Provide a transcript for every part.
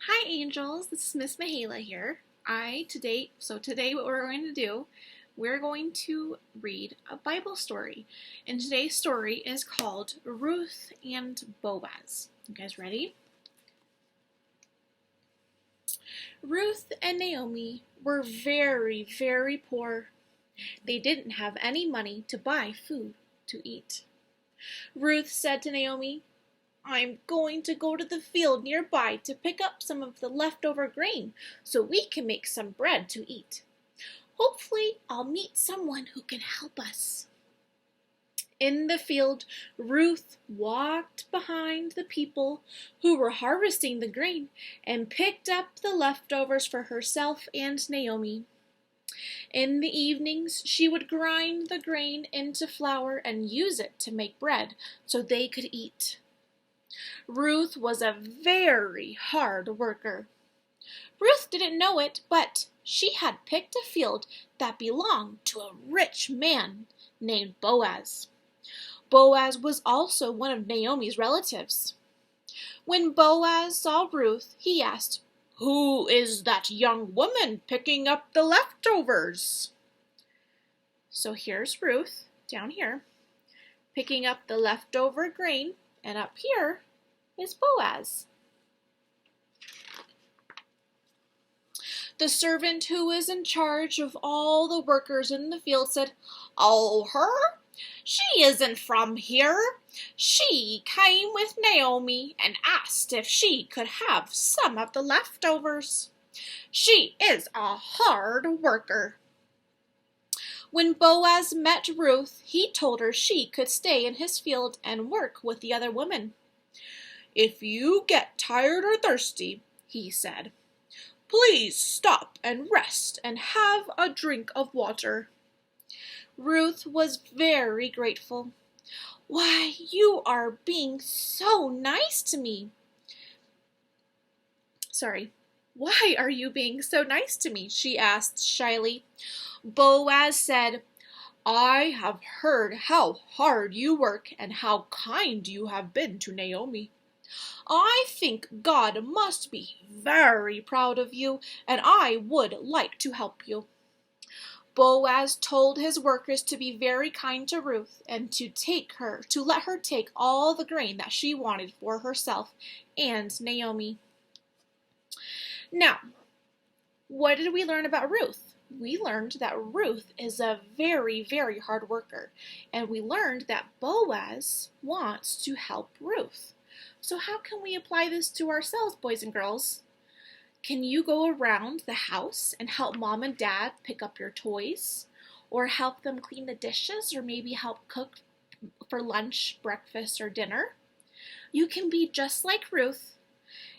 Hi angels, this is Miss Mahala here. Today what we're going to do, we're going to read a Bible story. And today's story is called Ruth and Boaz. You guys ready? Ruth and Naomi were very, very poor. They didn't have any money to buy food to eat. Ruth said to Naomi, "I'm going to go to the field nearby to pick up some of the leftover grain so we can make some bread to eat. Hopefully, I'll meet someone who can help us." In the field, Ruth walked behind the people who were harvesting the grain and picked up the leftovers for herself and Naomi. In the evenings, she would grind the grain into flour and use it to make bread so they could eat. Ruth was a very hard worker. Ruth didn't know it, but she had picked a field that belonged to a rich man named Boaz. Boaz was also one of Naomi's relatives. When Boaz saw Ruth, he asked, "Who is that young woman picking up the leftovers?" So here's Ruth, down here, picking up the leftover grain, and up here is Boaz. The servant who was in charge of all the workers in the field said, "Oh, her? She isn't from here. She came with Naomi and asked if she could have some of the leftovers. She is a hard worker." When Boaz met Ruth, he told her she could stay in his field and work with the other women. "If you get tired or thirsty," he said, "please stop and rest and have a drink of water." Ruth was very grateful. "Why, you are being so nice to me." Why are you being so nice to me?" she asked shyly. Boaz said, "I have heard how hard you work and how kind you have been to Naomi. I think God must be very proud of you, and I would like to help you." Boaz told his workers to be very kind to Ruth and to let her take all the grain that she wanted for herself and Naomi. Now, what did we learn about Ruth? We learned that Ruth is a very, very hard worker, and we learned that Boaz wants to help Ruth. So how can we apply this to ourselves, boys and girls? Can you go around the house and help mom and dad pick up your toys? Or help them clean the dishes? Or maybe help cook for lunch, breakfast, or dinner? You can be just like Ruth,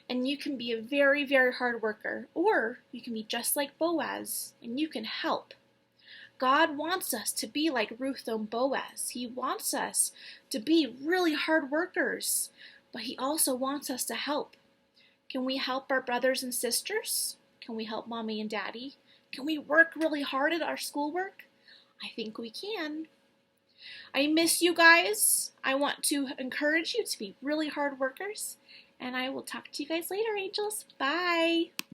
and you can be a very, very hard worker. Or you can be just like Boaz, and you can help. God wants us to be like Ruth and Boaz. He wants us to be really hard workers, but He also wants us to help. Can we help our brothers and sisters? Can we help mommy and daddy? Can we work really hard at our schoolwork? I think we can. I miss you guys. I want to encourage you to be really hard workers, and I will talk to you guys later, angels. Bye.